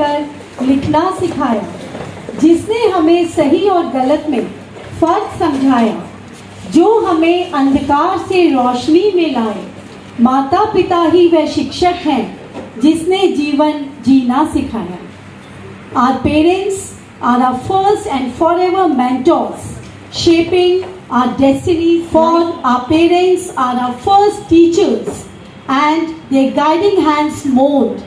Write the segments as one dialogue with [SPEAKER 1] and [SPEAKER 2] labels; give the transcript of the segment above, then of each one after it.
[SPEAKER 1] पढ़कर लिखना सिखाया, जिसने हमें सही और गलत में फर्क समझाया, जो हमें अंधकार से रोशनी में लाए। माता पिता ही वह शिक्षक हैं जिसने जीवन जीना सिखाया। Our parents are our first and forever mentors, shaping our destiny. For our parents are our first teachers, and their guiding hands mold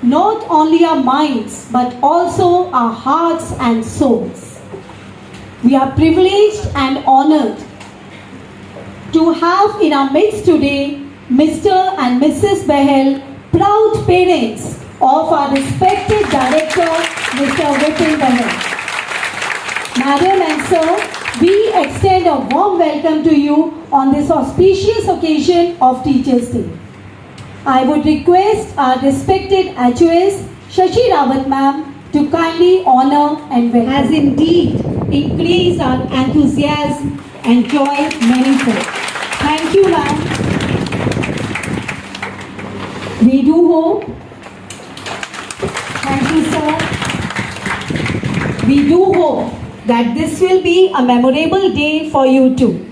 [SPEAKER 1] not only our minds but also our hearts and souls. We are privileged and honored to have in our midst today Mr. and Mrs. Bahel, proud parents of our respected director, Mr. Vipin Bahel. Madam and sir, we extend a warm welcome to you on this auspicious occasion of Teachers' Day. I would request our respected HOS, Shashi Rawat ma'am, to kindly honor and welcome. Has indeed increased our enthusiasm and joy manifold. Thank you, ma'am. We do hope. Thank you, sir. We do hope that this will be a memorable day for you too.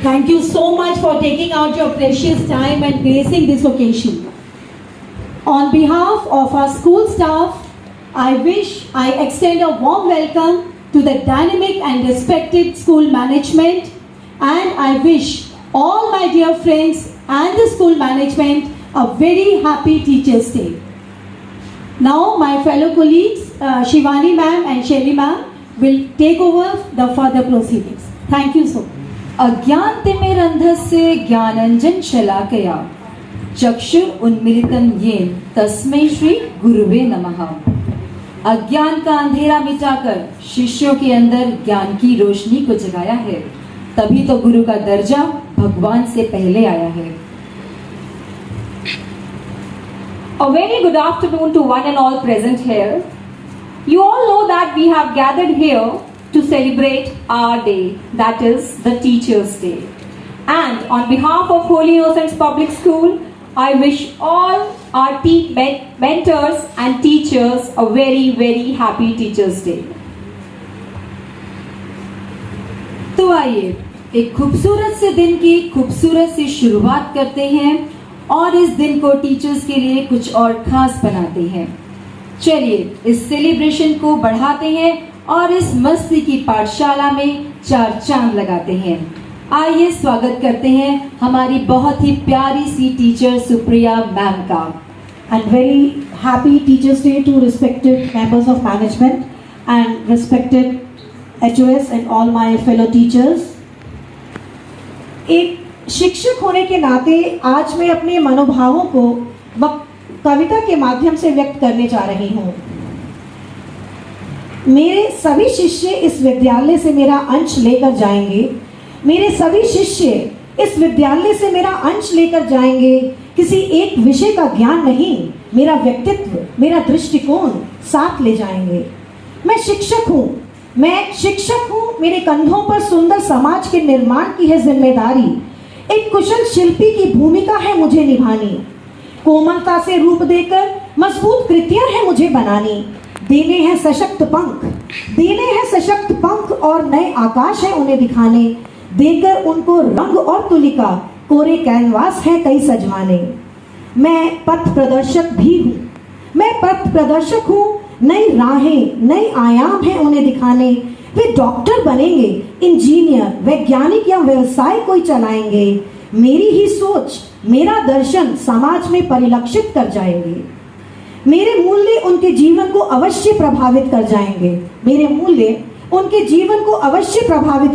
[SPEAKER 1] Thank you so much for taking out your precious time and gracing this occasion. On behalf of our school staff, I extend a warm welcome to the dynamic and respected school management, and I wish all my dear friends and the school management a very happy Teachers' Day. Now my fellow colleagues, Shivani ma'am and Shelly ma'am will take over the further proceedings. Thank you so much.
[SPEAKER 2] अज्ञान तिमिरन्धस्य ज्ञानञ्जन शलाकया चक्षुर उन्मीलितं येन तस्मै श्री गुरुवे नमः। अज्ञान का अंधेरा मिटाकर शिष्यों के अंदर ज्ञान की रोशनी को जगाया है, तभी तो गुरु का दर्जा भगवान से पहले आया है।
[SPEAKER 3] A very good afternoon to one and all present here. You all know that we have gathered here to celebrate our day, that is the Teachers' Day. And on behalf of Holy Innocents Public School, I wish all our mentors and teachers a very, very happy Teachers' Day.
[SPEAKER 2] तो आइए एक खूबसूरत से दिन की खूबसूरत सी शुरुआत करते हैं और इस दिन को टीचर्स के लिए कुछ और खास बनाते हैं। चलिए इस सेलिब्रेशन को बढ़ाते हैं और इस मस्ती की पाठशाला में चार चांद लगाते हैं। आइए स्वागत करते हैं हमारी बहुत ही प्यारी सी टीचर सुप्रिया मैम का।
[SPEAKER 1] And very happy Teachers' Day to respected members of management and respected HOS and all my fellow teachers. एक शिक्षक होने के नाते आज मैं अपने मनोभावों को कविता के माध्यम से व्यक्त करने जा रही हूँ। मेरे सभी शिष्य इस विद्यालय से मेरा अंश लेकर जाएंगे। मेरे सभी शिष्य इस विद्यालय से मेरा अंश लेकर जाएंगे। किसी एक विषय का ज्ञान नहीं, मेरा व्यक्तित्व, मेरा दृष्टिकोण साथ ले जाएंगे। मैं शिक्षक हूँ। मेरे कंधों पर सुंदर समाज के निर्माण की है जिम्मेदारी। एक कुशल शिल्पी की भूमिका है मुझे निभानी। कोमलता से रूप देकर मजबूत कृतियां हैं मुझे बनानी। देने हैं सशक्त पंख और नए आकाश है उन्हें दिखाने। देकर उनको रंग और तुलिका, कोरे कैनवास है कई सजवाने। मैं पथ प्रदर्शक हूँ। नई राहें, नई आयाम है उन्हें दिखाने। वे डॉक्टर बनेंगे, इंजीनियर, वैज्ञानिक या व्यवसाय कोई चलाएंगे। मेरी ही सोच, मेरा दर्शन समाज में परिलक्षित कर जाएंगे। मेरे मूल्य उनके जीवन को अवश्य प्रभावित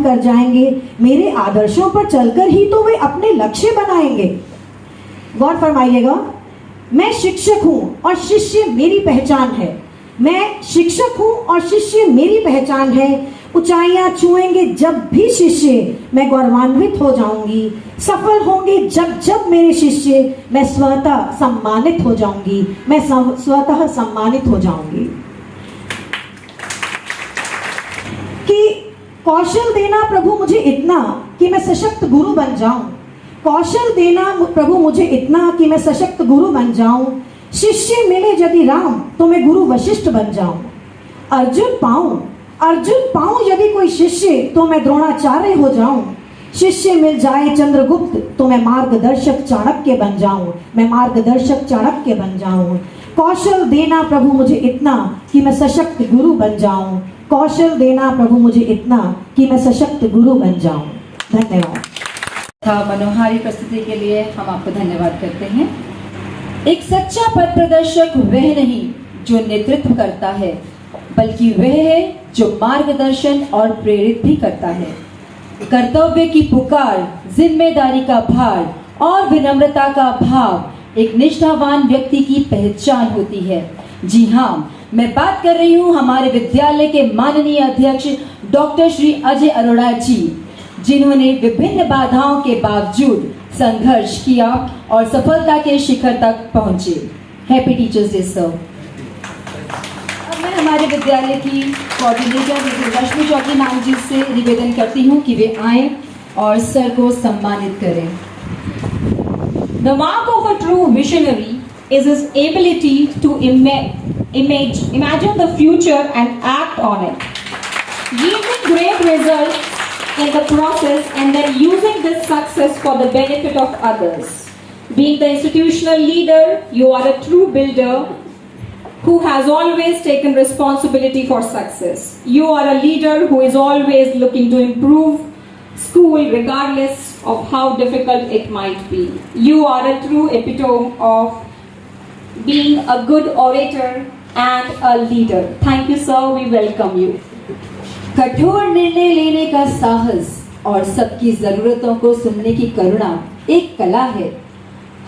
[SPEAKER 1] कर जाएंगे। मेरे आदर्शों पर चलकर ही तो वे अपने लक्ष्य बनाएंगे। गौर फरमाइएगा, मैं शिक्षक हूँ और शिष्य मेरी पहचान है। ऊंचाइयां छुएंगे जब भी शिष्य, मैं गौरवान्वित हो जाऊंगी। सफल होंगे जब मेरे शिष्य, मैं स्वतः सम्मानित हो जाऊंगी। कि कौशल देना प्रभु मुझे इतना कि मैं सशक्त गुरु बन जाऊं।
[SPEAKER 4] शिष्य मिले यदि राम तो मैं गुरु वशिष्ठ बन जाऊं। अर्जुन पाऊं यदि कोई शिष्य तो मैं द्रोणाचार्य हो जाऊं। शिष्य मिल जाए चंद्रगुप्त तो मैं मार्गदर्शक चाणक्य बन जाऊं। कौशल देना प्रभु मुझे इतना कि मैं सशक्त गुरु बन जाऊं। धन्यवाद।
[SPEAKER 2] था मनोहारी प्रस्तुति के लिए हम आपको धन्यवाद करते हैं। एक सच्चा पथ प्रदर्शक वह नहीं जो नेतृत्व करता है, बल्कि वह है जो मार्गदर्शन और प्रेरित भी करता है। कर्तव्य की पुकार, जिम्मेदारी का भार और विनम्रता का भाव एक निष्ठावान व्यक्ति की पहचान होती है। जी हाँ, मैं बात कर रही हूँ हमारे विद्यालय के माननीय अध्यक्ष डॉक्टर श्री अजय अरोड़ा जी, जिन्होंने विभिन्न बाधाओं के बावजूद संघर्ष किया और सफलता के शिखर तक पहुंचे। Happy teachers day sir. अब मैं हमारे विद्यालय की कोऑर्डिनेटर रश्मि चौधरी मैम जी से निवेदन करती हूं कि वे आए और सर को सम्मानित करें।
[SPEAKER 3] The mark of a true visionary is his ability to imagine the future and act on it, yielding great results in the process and then using this success for the benefit of others. Being the institutional leader, you are a true builder who has always taken responsibility for success. You are a leader who is always looking to improve school regardless of how difficult it might be. You are a true epitome of being a good orator and a leader. Thank you, sir. We welcome you.
[SPEAKER 2] कठोर निर्णय लेने का साहस और सबकी जरूरतों को सुनने की करुणा एक कला है।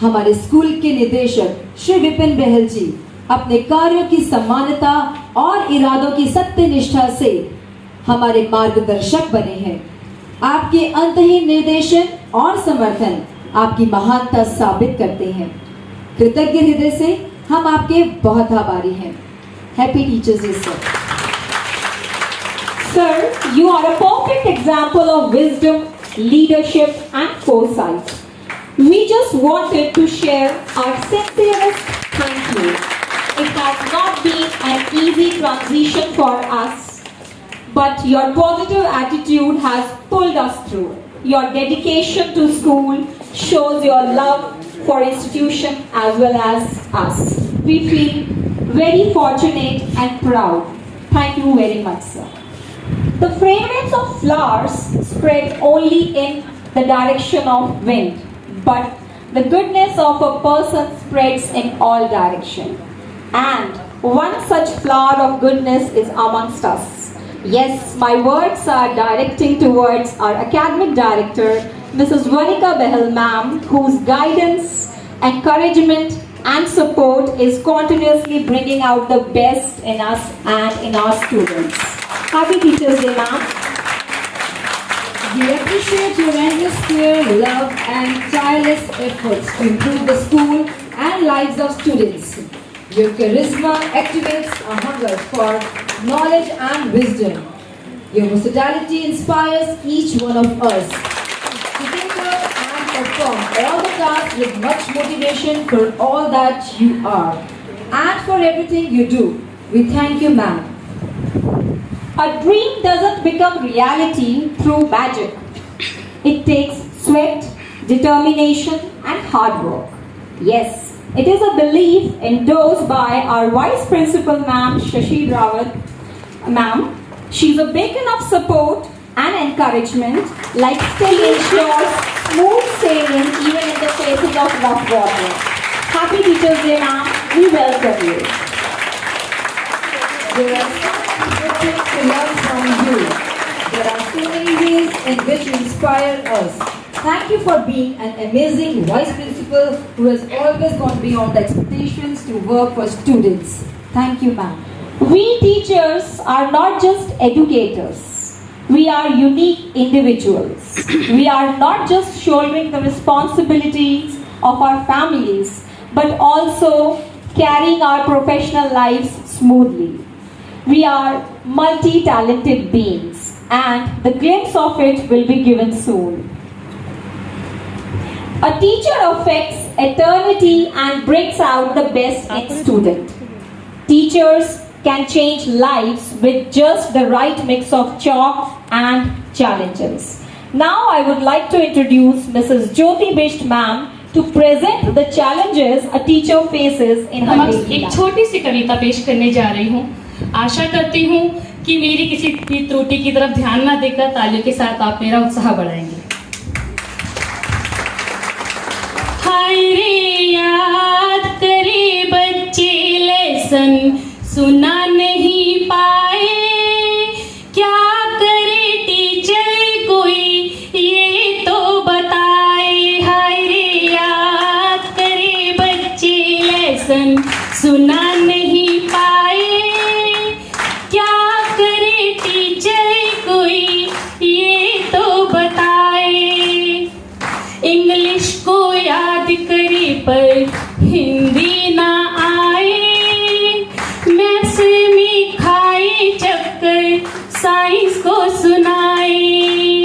[SPEAKER 2] हमारे स्कूल के निदेशक श्री विपिन बहल जी अपने कार्यों की समानता और इरादों की सत्यनिष्ठा से हमारे मार्गदर्शक बने हैं। आपके अंतहीन निर्देशन और समर्थन आपकी महानता साबित करते हैं। कृतज्ञ हृदय से हम आपके बहुत आभारी हैं। Happy teachers day sir.
[SPEAKER 3] Sir, you are a perfect example of wisdom, leadership and foresight. We just wanted to share our sincerest thank you. It has not been an easy transition for us, but your positive attitude has pulled us through. Your dedication to school shows your love for institution as well as us. We feel very fortunate and proud. Thank you very much, sir. The fragrance of flowers spread only in the direction of wind, but the goodness of a person spreads in all directions. And one such flower of goodness is amongst us. Yes, my words are directing towards our academic director, Mrs. Vanika Behel ma'am, whose guidance, encouragement and support is continuously bringing out the best in us and in our students. Happy Teachers Day, ma'am.
[SPEAKER 2] We appreciate your endless care, love and tireless efforts to improve the school and lives of students. Your charisma activates a hunger for knowledge and wisdom. Your versatility inspires each one of us to take up and perform all the tasks with much motivation for all that you are and for everything you do. We thank you, ma'am.
[SPEAKER 3] A dream doesn't become reality through magic. It takes sweat, determination and hard work. Yes, it is a belief endorsed by our Vice Principal Ma'am Shashi Rawat. Ma'am, she's a beacon of support and encouragement, like still ensures smooth sailing even in the faces of rough water. Happy Teachers Day, ma'am. We welcome you.
[SPEAKER 2] There are so many good things to learn from you. There are so many ways in which you inspire us. Thank you for being an amazing vice principal who has always gone beyond the expectations to work for students. Thank you, ma'am.
[SPEAKER 3] We teachers are not just educators. We are unique individuals. We are not just shouldering the responsibilities of our families, but also carrying our professional lives smoothly. We are multi-talented beings, and the glimpse of it will be given soon. A teacher affects eternity and brings out the best in student. Teachers can change lives with just the right mix of chalk and challenges. Now I would like to introduce Mrs. Jyoti Bisht ma'am to present the challenges a teacher faces in her daily
[SPEAKER 5] एक
[SPEAKER 3] life.
[SPEAKER 5] छोटी सी कविता पेश करने जा रही हूँ। आशा करती हूँ कि मेरी किसी भी त्रुटि की तरफ ध्यान न देकर तालियों के साथ आप मेरा उत्साह बढ़ाएंगे। हाय रे याद करे बच्चे लेसन सुना नहीं पाए, क्या करे टीचर कोई ये तो बताए। हाय रे याद करे बच्चे लेसन सुना नहीं पाए, क्या करे टीचर कोई ये तो बताए। इंग्लिश को याद करे पर हिंदी ना आए, मैथ्स में खाए चक्कर साइंस को सुनाए।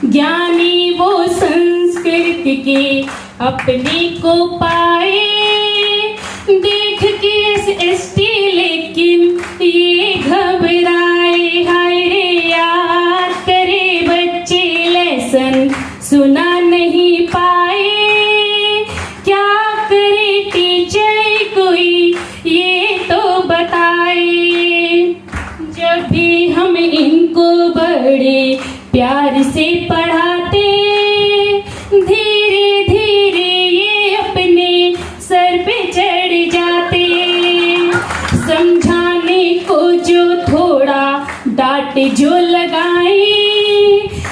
[SPEAKER 5] ज्ञानी वो संस्कृत के अपने को पाए, देख के SST लेकिन ये घबराए। हाय रे याद करे बच्चे लेसन सुना नहीं पाए, क्या करे टीचर कोई ये तो बताए। जब भी हम इनको बड़े प्यार से पढ़ाते, धीरे धीरे ये अपने सर पे चढ़ जाते। समझाने को जो थोड़ा डांट जो लगाए,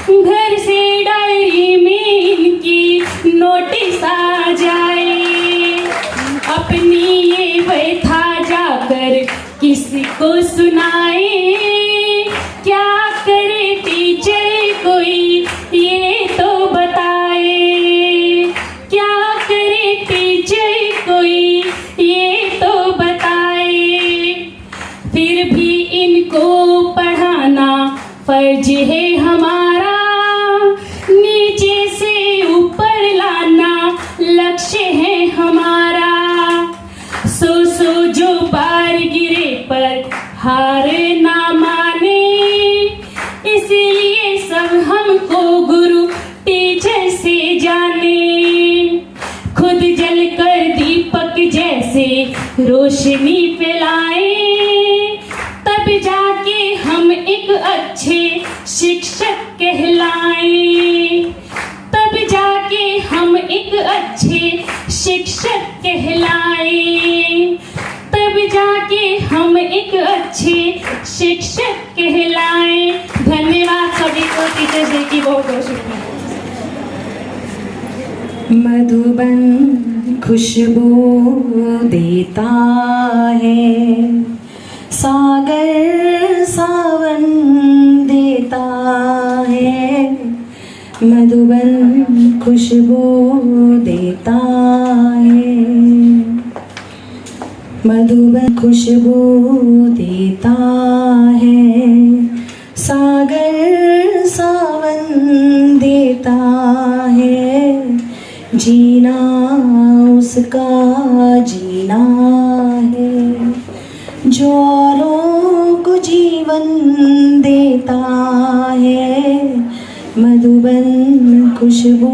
[SPEAKER 5] घर से डायरी में इनकी नोटिस आ जाए। अपनी ये व्यथा जाकर किसी को सुनाए, क्या करे टीचर कोई ये तो बताए। क्या करे टीचर कोई ये तो बताए। फिर भी इनको पढ़ाना फर्ज है हमारा, नीचे से ऊपर लाना लक्ष्य है हमारा। सो जो बार गिरे पर हार ना माने, इसलिए सब हमको गुरु टीचर से जाने। खुद जलकर दीपक जैसे रोशनी फैलाए, तब जाके हम एक अच्छे शिक्षक कहलाएं। तब जाके हम एक अच्छे शिक्षक कहलाएं। तब जाके हम एक अच्छे शिक्षक कहलाएं। धन्यवाद सभी को टीचर्स डे की बहुत बहुत शुभकामनाएं।
[SPEAKER 6] मधुबन खुशबू देता है, सागर सावन देता है। मधुबन खुशबू देता है, मधुबन खुशबू देता है, सागर सावन देता है। जीना उसका जीना है, जो औरों को जीवन देता है। मधुबन खुशबू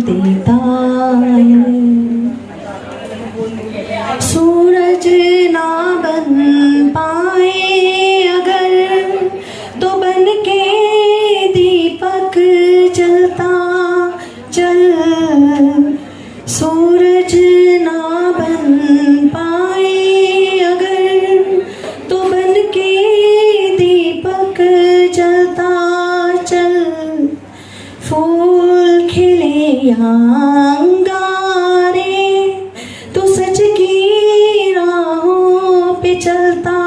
[SPEAKER 6] देता है। सूरज ना बन पाए अगर, तो बन के दीपक जलता चल। सूरज ना बन पाए अगर, तो बन के दीपक जलता चल। फूल खिले यहाँ अंगारे, तो सच की राहों पे चलता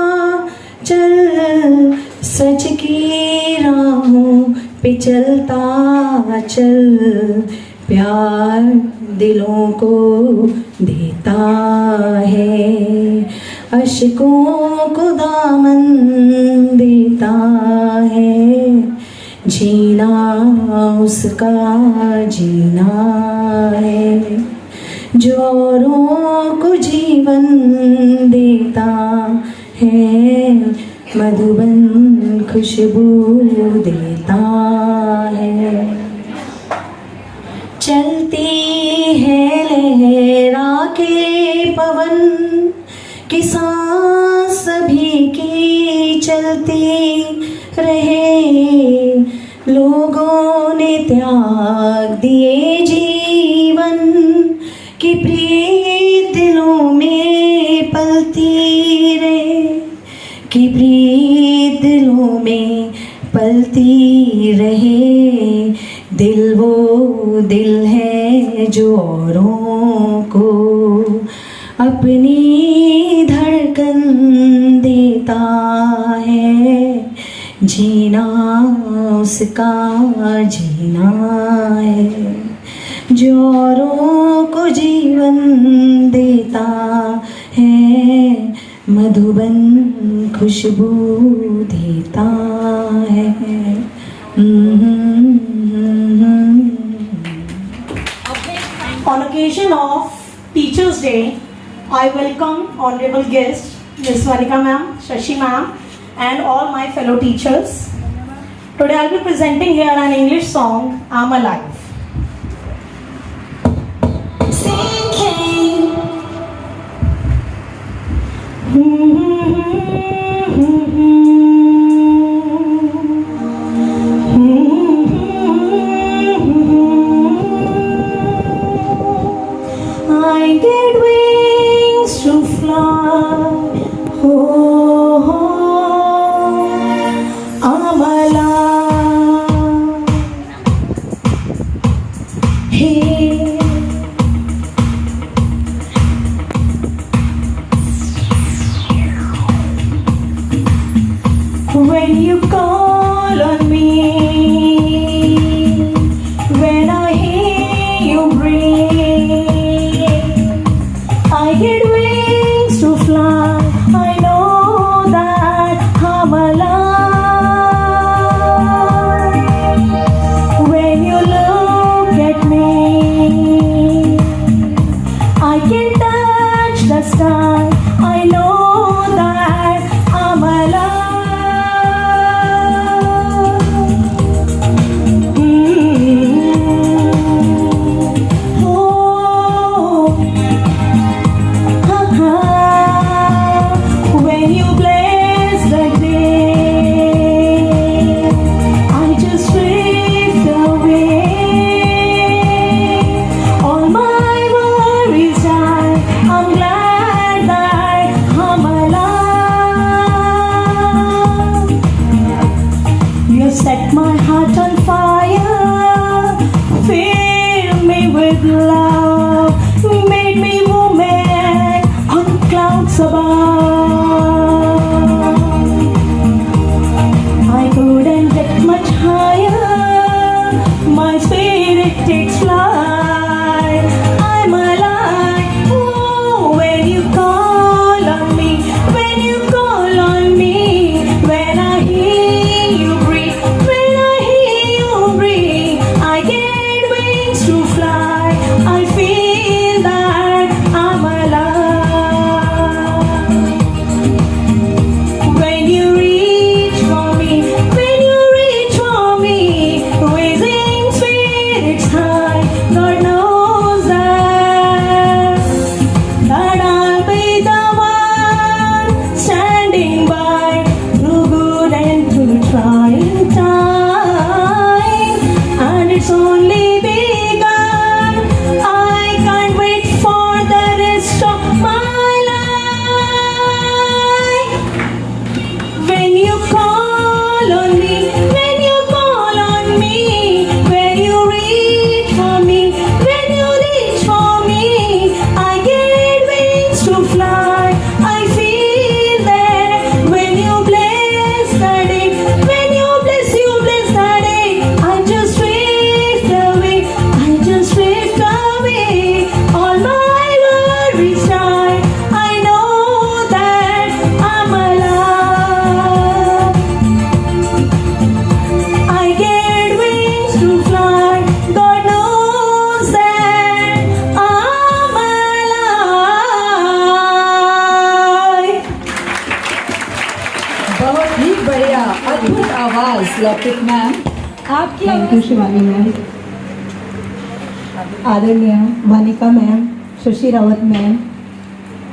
[SPEAKER 6] चल। सच की राहों पे चलता चल। प्यार दिलों को देता है, अश्कों को दामन देता है। जीना उसका जीना है जो औरों को जीवन देता है, मधुबन खुशबू देता है। चलती है लहरा के पवन की सांस सभी की चलती रहे, लोगों ने त्याग दिए जीवन की प्रीत दिलों में पलती रहे, कि प्रीत दिलों में पलती रहे। दिल वो दिल है जो औरों को अपनी धड़कन देता है, जीना उसका जीना है जो औरों को जीवन देता है, मधुबन खुशबू देता है।
[SPEAKER 4] On occasion of Teachers' Day, I welcome honorable guests Ms. Varika ma'am, Shashi ma'am, and all my fellow teachers. Today I'll be presenting here an English song, I'm Alive. I get wings to fly, oh, I'm alive. Here, when you call on me, when I hear you breathe, I get wings to fly. I know that I'm alive. When you look at me, I can touch the sky. I know that I'm alive. Oh, when you bless the day, I just drift away. All my worries die. I'm glad that I'm alive. You set my heart on fire, fill me with love, made me woman on clouds above. I couldn't get much higher, my spirit takes flight. I'm alive. Oh, when you call on me, when you call on me, when I hear you breathe, when I hear you
[SPEAKER 2] बढ़िया, अद्भुत आवाज लौकिक ma'am. आपकी
[SPEAKER 7] thank you Shivani ma'am, आदरणीय Vanika ma'am, Shashi Rawat ma'am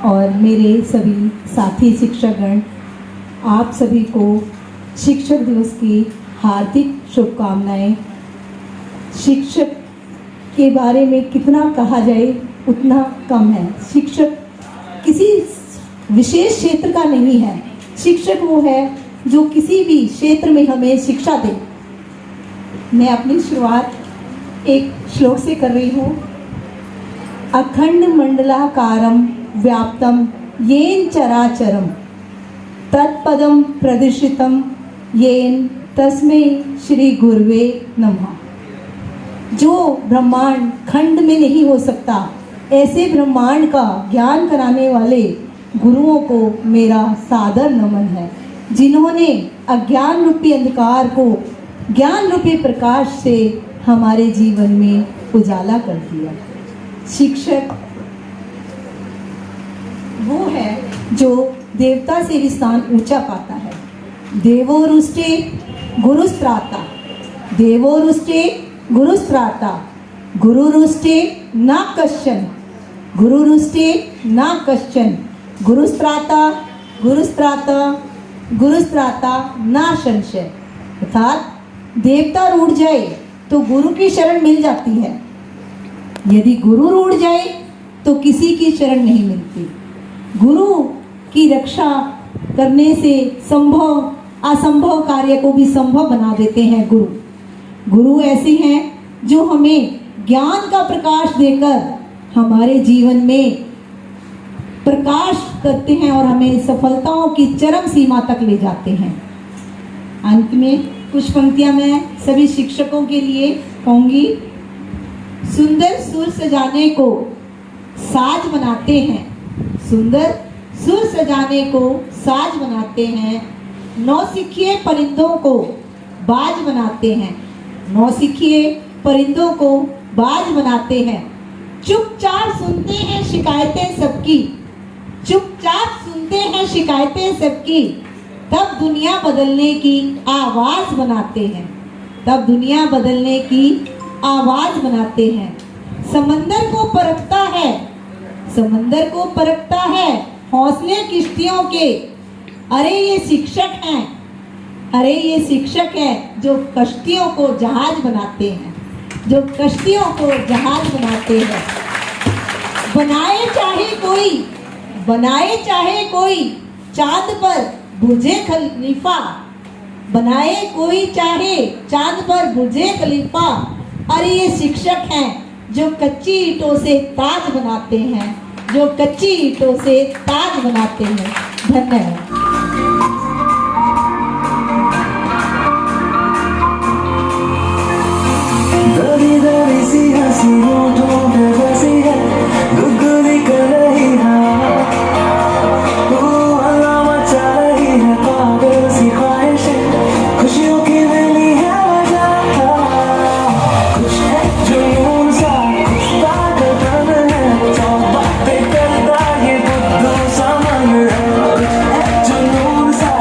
[SPEAKER 7] और मेरे सभी साथी शिक्षकगण, आप सभी को शिक्षक दिवस की हार्दिक शुभकामनाएं। शिक्षक के बारे में कितना कहा जाए उतना कम है। शिक्षक किसी विशेष क्षेत्र का नहीं है। शिक्षक वो है जो किसी भी क्षेत्र में हमें शिक्षा दे। मैं अपनी शुरुआत एक श्लोक से कर रही हूँ। अखंड मंडलाकारं व्याप्तं येन चराचरं तत्पदं प्रदर्शितं येन तस्मै श्री गुरुवे नमः। जो ब्रह्मांड खंड में नहीं हो सकता, ऐसे ब्रह्मांड का ज्ञान कराने वाले गुरुओं को मेरा सादर नमन है, जिन्होंने अज्ञान रूपी अंधकार को ज्ञान रूपी प्रकाश से हमारे जीवन में उजाला कर दिया। शिक्षक वो है जो देवता से भी स्थान ऊंचा पाता है। देवोरुष्टे गुरुस्त्राता, देवोरुष्टे गुरुस्त्राता, गुरुरुष्टे न कश्चन, गुरुरुष्टे न कश्चन, गुरुस्त्राता गुरुस्त्राता गुरुस्त्राता न संशय। अर्थात देवता रूठ जाए तो गुरु की शरण मिल जाती है, यदि गुरु रूठ जाए तो किसी की शरण नहीं मिलती। गुरु की रक्षा करने से संभव असंभव कार्य को भी संभव बना देते हैं गुरु। गुरु ऐसे हैं जो हमें ज्ञान का प्रकाश देकर हमारे जीवन में प्रकाश करते हैं और हमें सफलताओं की चरम सीमा तक ले जाते हैं। अंत में कुछ पंक्तियां मैं सभी शिक्षकों के लिए कहूँगी। सुंदर सुर सजाने को साज बनाते हैं, सुंदर सुर सजाने को साज बनाते हैं, नौसिखिए परिंदों को बाज बनाते हैं, नौसिखिए परिंदों को बाज बनाते हैं। चुपचाप सुनते हैं शिकायतें सबकी, चुपचाप सुनते हैं शिकायतें सबकी, तब दुनिया बदलने की आवाज बनाते हैं, तब दुनिया बदलने की आवाज बनाते हैं। समंदर को परखता है, समंदर को परखता है हौसले किश्तियों के। अरे ये शिक्षक हैं, अरे ये शिक्षक हैं जो कश्तियों को जहाज बनाते हैं, जो कश्तियों को जहाज बनाते हैं। बनाए चाहे कोई, बनाए चाहे कोई चांद पर बुर्जे खलीफा, बनाए कोई चाहे चांद पर बुर्जे खलीफा। अरे ये शिक्षक हैं जो कच्ची ईंटों से ताज बनाते हैं, जो कच्ची ईंटों से ताज बनाते हैं। धन्यवाद।
[SPEAKER 8] दरी दरी सी हंसी होठों पे बसी है, गुदगुदी कर रही है, हल्ला मचा रही है, पागल सी ख्वाहिशें, खुशियों की मिली है वजह। कुछ है जुनून सा, कुछ पागलपन है, सब बातें करता ये बुद्धू सा मन है। कुछ है जुनून सा,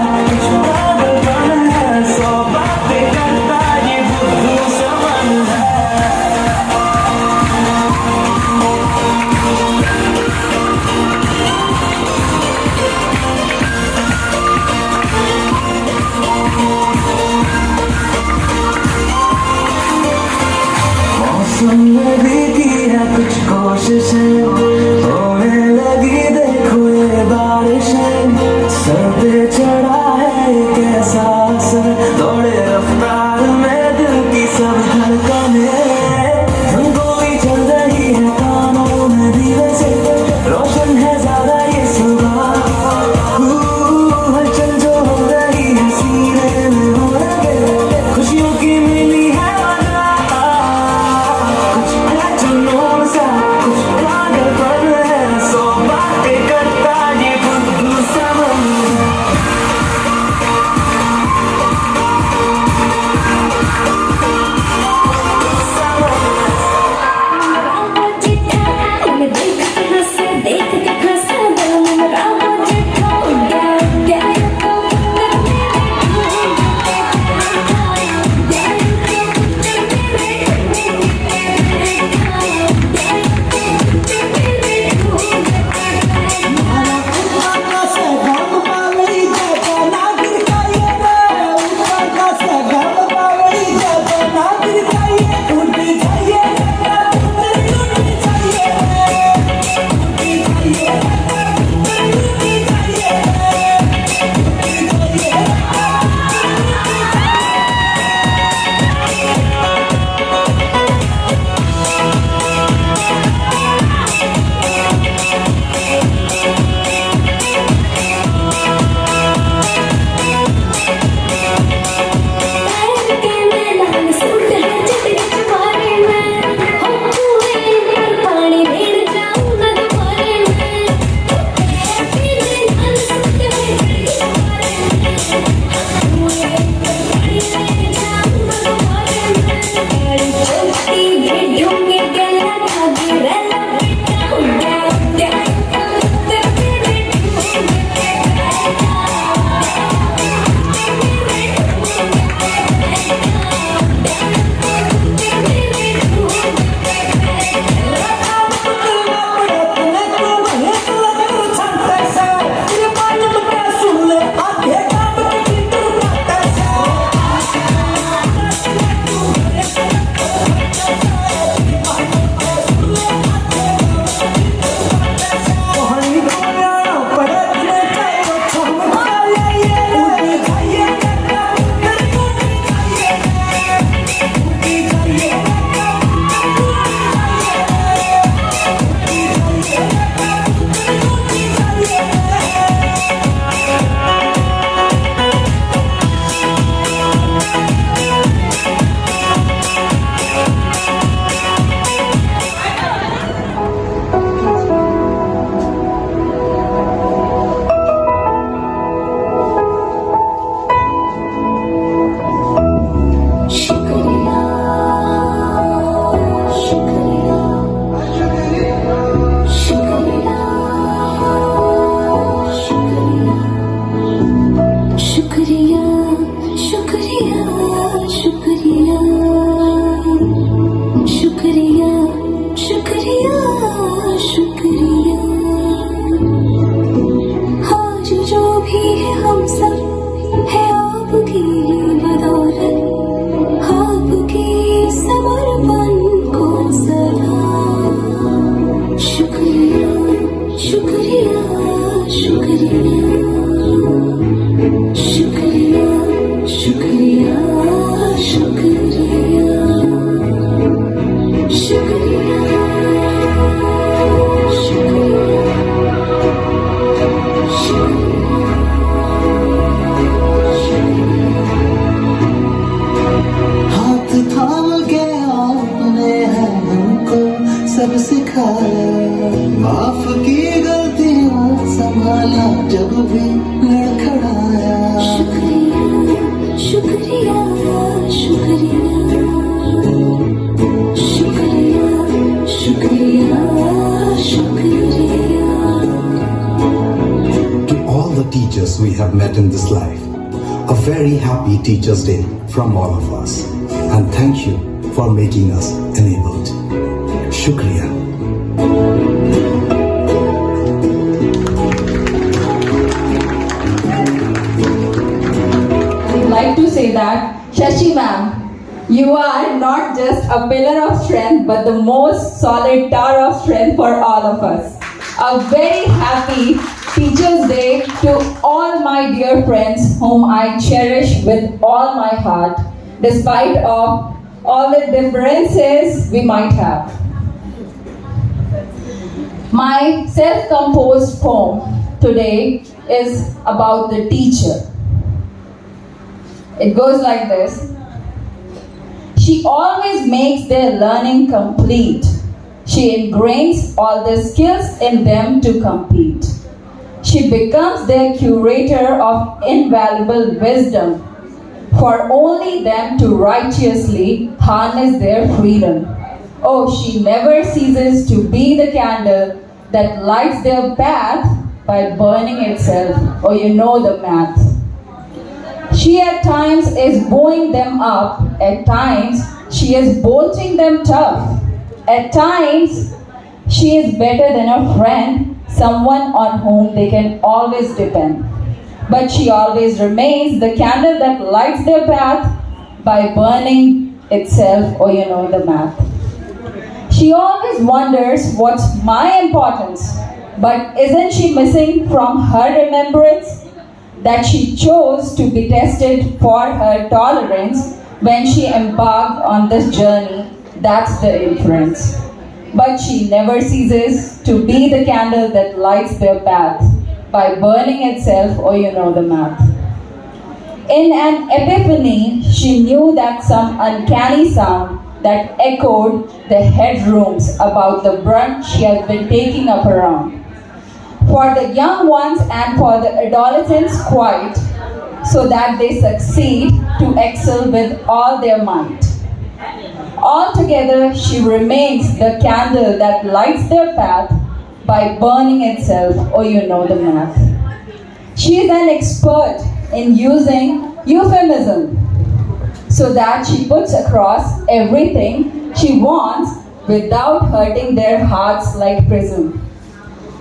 [SPEAKER 8] सिखाया, माफ की गलतियां संभाला जब भी लड़खड़ाया।
[SPEAKER 6] शुक्रिया शुक्रिया शुक्रिया शुक्रिया शुक्रिया
[SPEAKER 9] To all the teachers we have met in this life, a very happy Teachers' Day from all of us. And thank you for making us enabled. Shukriya.
[SPEAKER 2] I'd like to say that, Shashi ma'am, you are not just a pillar of strength but the most solid tower of strength for all of us. A very happy Teachers' Day to all my dear friends whom I cherish with all my heart, despite of all the differences we might have. My self-composed poem today is about the teacher. It goes like this. She always makes their learning complete. She ingrains all the skills in them to compete. She becomes their curator of invaluable wisdom, for only them to righteously harness their freedom. Oh, she never ceases to be the candle that lights their path by burning itself. Oh, you know the math. She at times is bowing them up, at times she is bolting them tough. At times she is better than a friend, someone on whom they can always depend. But she always remains the candle that lights their path by burning itself. Oh, you know the math. She always wonders what's my importance, but isn't she missing from her remembrance that she chose to be tested for her tolerance when she embarked on this journey? That's the inference. But she never ceases to be the candle that lights their path by burning itself. Oh, you know the math. In an epiphany, she knew that some uncanny sound that echoed the headrooms about the brunt she has been taking up around. For the young ones and for the adolescents quite, so that they succeed to excel with all their might. Altogether, she remains the candle that lights their path by burning itself. Oh, you know the math. She is an expert in using euphemism so that she puts across everything she wants without hurting their hearts like prism.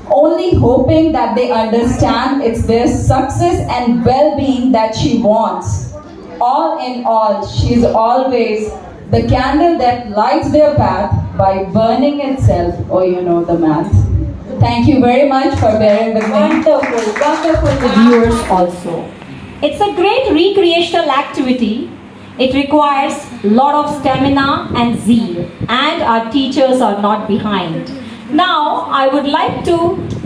[SPEAKER 2] Only hoping that they understand it's their success and well-being that she wants. All in all, she is always the candle that lights their path by burning itself. Oh, you know the math. Thank you very much for bearing with me.
[SPEAKER 3] Wonderful the viewers also. It's a great recreational activity. It requires a lot of stamina and zeal, and our teachers are not behind. Now, I would like to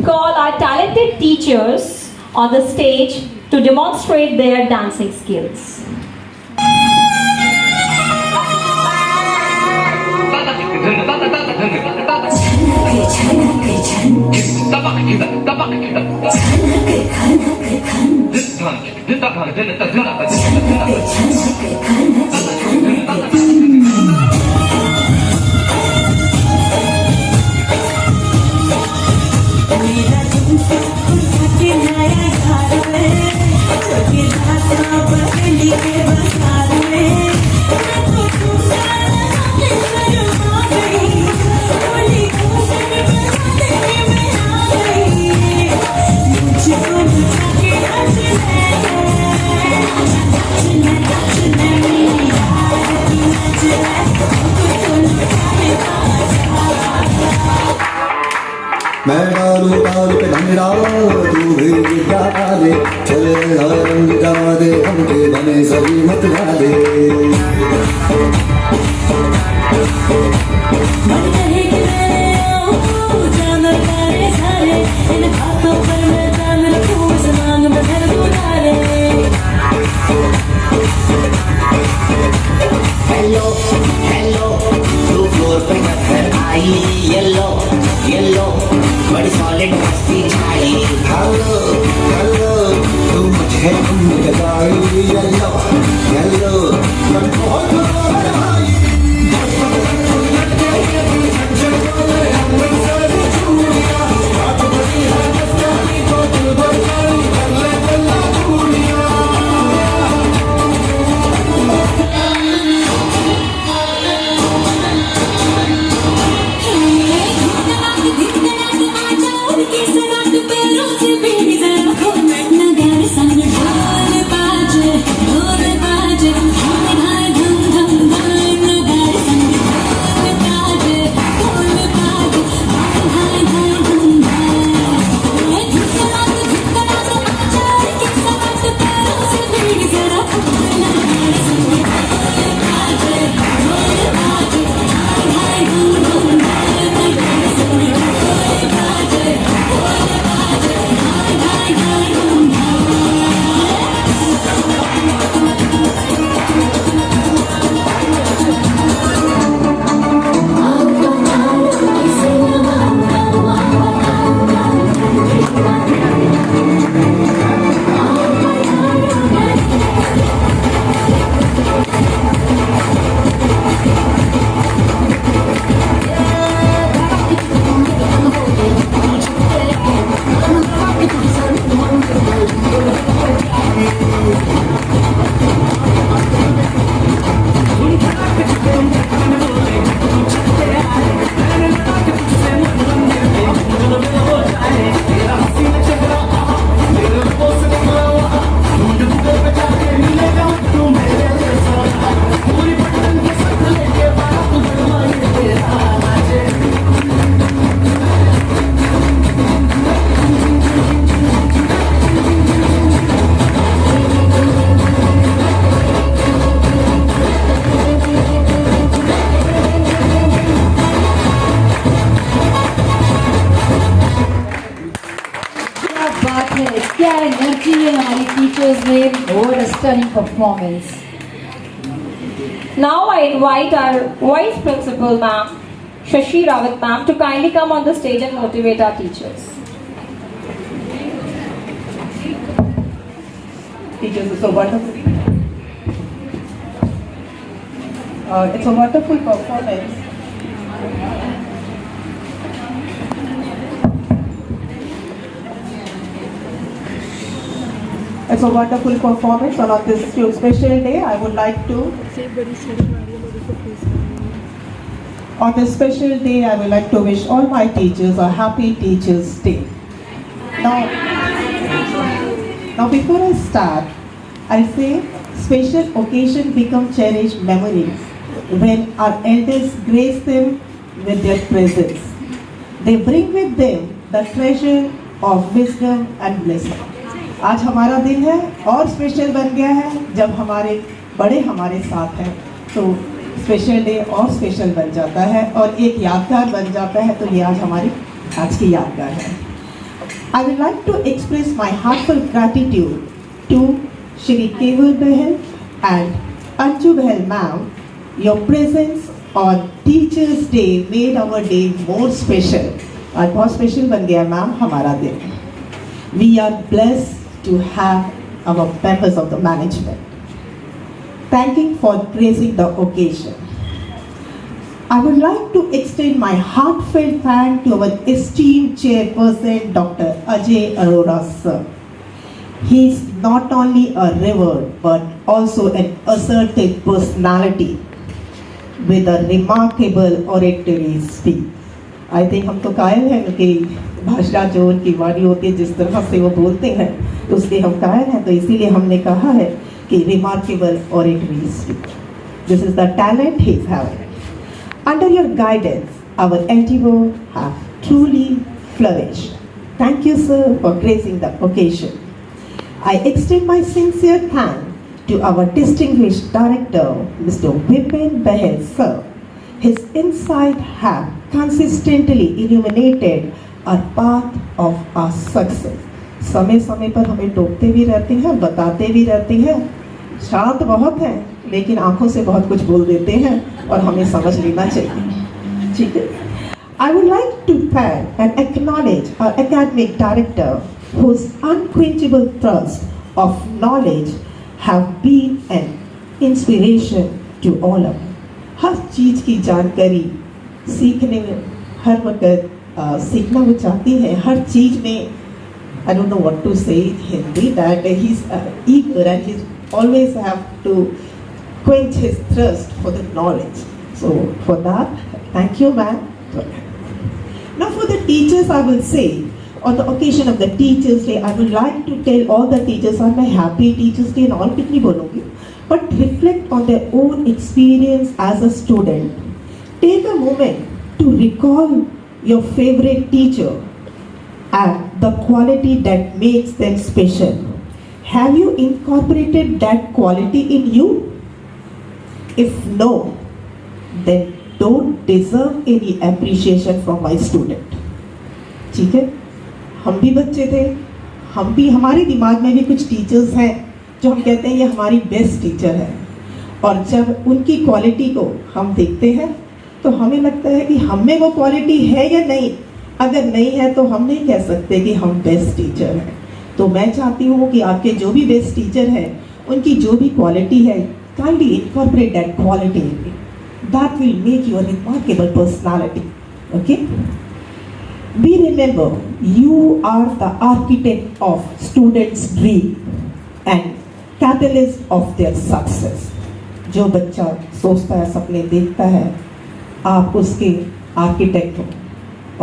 [SPEAKER 3] call our talented teachers on the stage to demonstrate their dancing skills.
[SPEAKER 8] मैं डालू ताल पे भंगड़ा तू भी गिरा दे चले रंग जा दे हमके बने सभी मत गा दे
[SPEAKER 6] मन कहे कि मैं आऊं जाना तारे सारे इन बातों पर मैं जान रखूं इस मांग में भर दूं तारे
[SPEAKER 10] हेलो हेलो तू फ्लोर पे मत कर आई येलो
[SPEAKER 8] एक मस्ती छाई हेलो हेलो तू मुझे लगाई येलो येलो मैं बहुत भाई
[SPEAKER 2] क्या एनर्जी है हमारी टीचर्स में, what a stunning performance.
[SPEAKER 3] Now I invite our Vice Principal Ma'am, Shashi Rawat Ma'am, to kindly come on the stage and motivate our teachers.
[SPEAKER 10] Teachers are so wonderful. It's a wonderful performance. It's a wonderful performance, and on this special day, I would like to. On this special day, I would like to wish all my teachers a happy Teachers' Day. Now before I start, I say special occasion become cherished memories when our elders grace them with their presence. They bring with them the treasure of wisdom and blessing. आज हमारा दिन है और special बन गया है जब हमारे बड़े हमारे साथ हैं, तो स्पेशल डे और स्पेशल बन जाता है और एक यादगार बन जाता है। तो ये आज हमारी आज की यादगार है। I would like to express my heartfelt gratitude to Shri Keval Bahal and Anju Bahal Ma'am. Your presence on Teachers Day made our day more special. आज बहुत स्पेशल बन गया मैम हमारा दिन। We are blessed to have our members of the management. Thanking for gracing the occasion. I would like to extend my heartfelt thanks to our esteemed chairperson, Dr. Ajay Arora sir. He is not only a revered but also an assertive personality with a remarkable oratory speech. I think हम तो कायल हैं उनकी भाषा जो उनकी वाणी होती है, जिस तरह से वो बोलते हैं उसके हम कायल हैं। तो इसीलिए हमने कहा है कि remarkable oratory speech. This is the talent he is having. Under your guidance, our endeavor have truly flourished. Thank you, sir, for gracing the occasion. I extend my sincere thanks to our distinguished director, Mr. Vipin Bahal, sir. His insight have consistently illuminated our path of our success. समय समय पर हमें टोकते भी रहते हैं, बताते भी रहते हैं। शांत बहुत हैं, लेकिन आंखों से बहुत कुछ बोल देते हैं और हमें समझ लेना चाहिए। ठीक है। I would like to thank and acknowledge our academic director whose unquenchable thirst of knowledge have been an inspiration to all of us. हर चीज़ की जानकारी सीखने में हर वक्त सीखना वो चाहती है हर चीज़ में I don't know what to say in Hindi that he's eager and he always have to quench his thirst for the knowledge. So for that, thank you, ma'am. Now for the teachers, I will say, on the occasion of the Teachers' Day, I would like to tell all the teachers on my happy Teachers' Day and all kitni bolungi, but reflect on their own experience as a student. Take a moment to recall your favorite teacher and the quality that makes them special. Have you incorporated that quality in you? If no, then don't deserve any appreciation from my student. ठीक है, हम भी बच्चे थे, हम भी हमारे दिमाग में भी कुछ टीचर्स हैं जो हम कहते हैं ये हमारी बेस्ट टीचर है, और जब उनकी क्वालिटी को हम देखते हैं तो हमें लगता है कि हम में वो क्वालिटी है या नहीं. अगर नहीं है तो हम नहीं कह सकते कि हम बेस्ट टीचर हैं. तो मैं चाहती हूँ कि आपके जो भी बेस्ट टीचर हैं उनकी जो भी क्वालिटी है, kindly incorporate that quality in it. That will make you a remarkable personality. Okay? We remember you are the architect of students' dream and catalyst of their success. जो बच्चा सोचता है, सपने देखता है, आप उसके आर्किटेक्ट हो,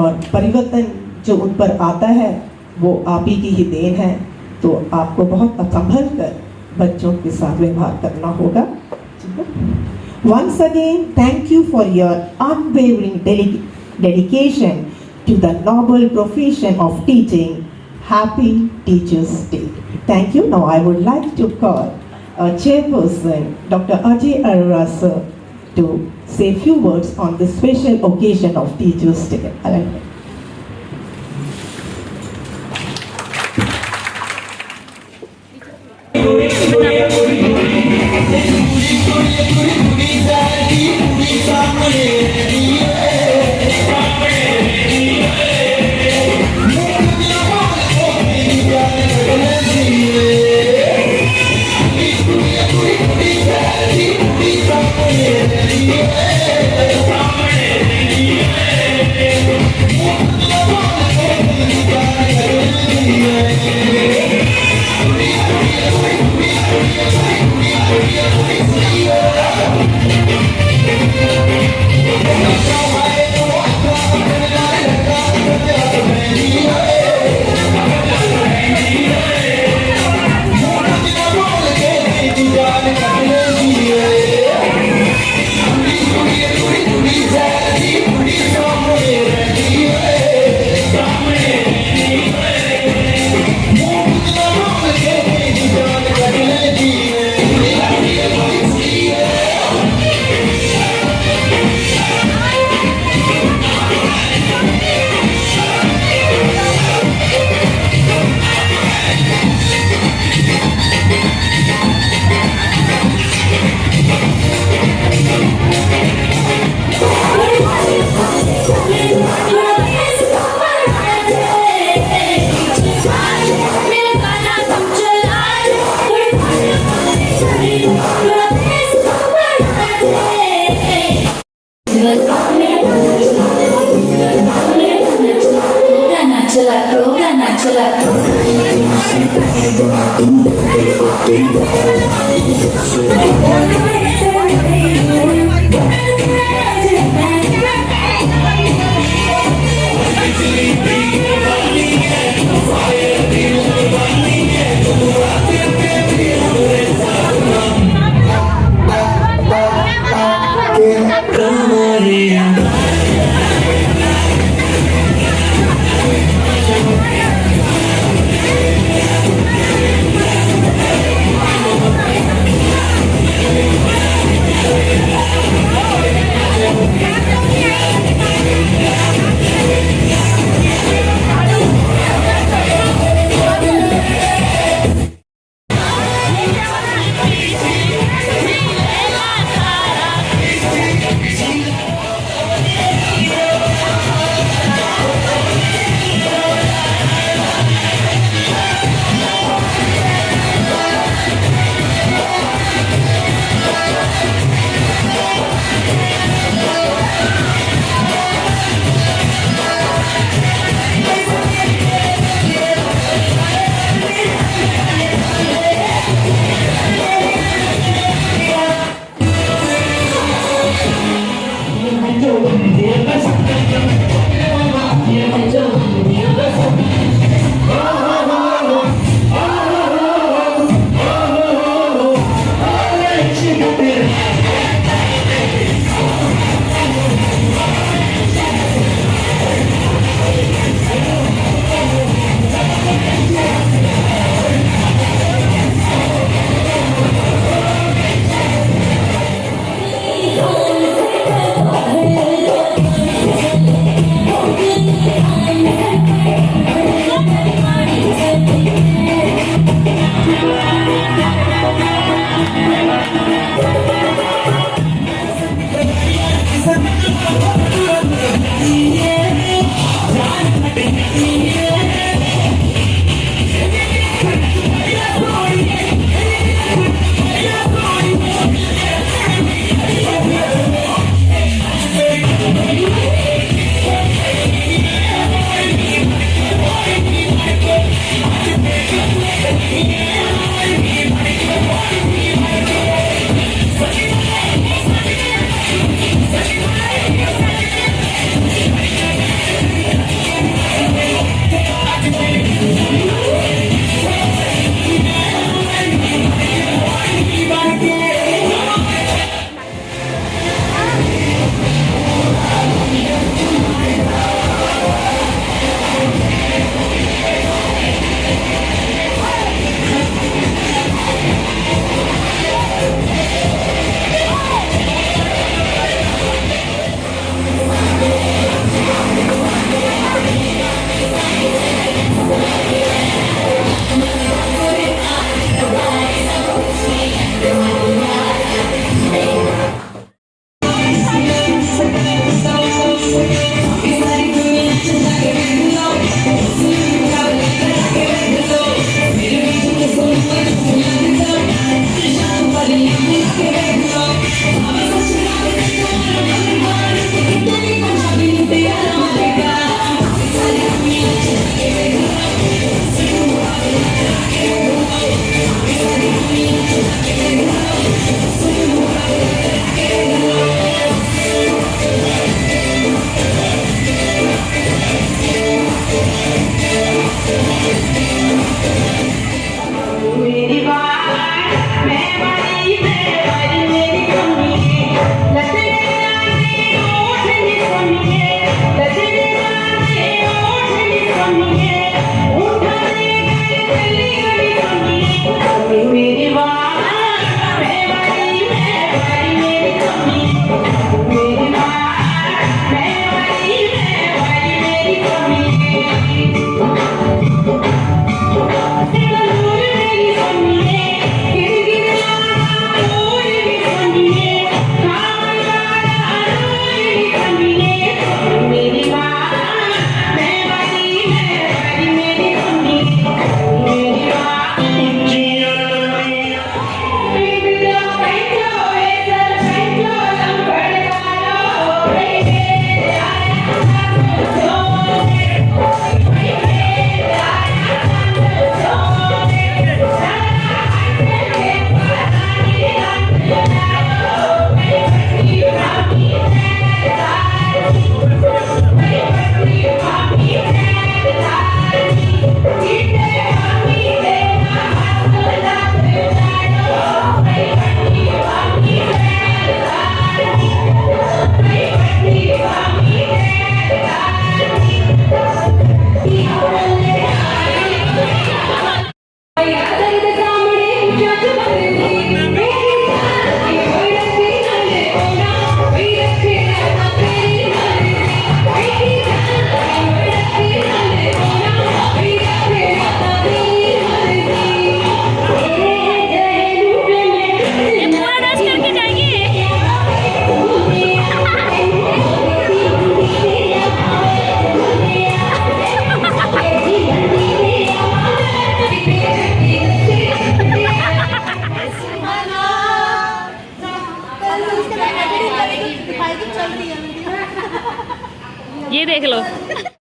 [SPEAKER 10] और परिवर्तन जो उन पर आता है वो आप ही की ही देन है. तो आपको बहुत संभल कर बच्चों के साथ व्यवहार करना होगा. Once again, thank you for your unwavering dedication to the noble profession of teaching. Happy Teachers' Day. Thank you. Now I would like to call Chairperson Dr. Ajay Arora sir to say a few words on this special occasion of Teachers' Day.
[SPEAKER 6] चला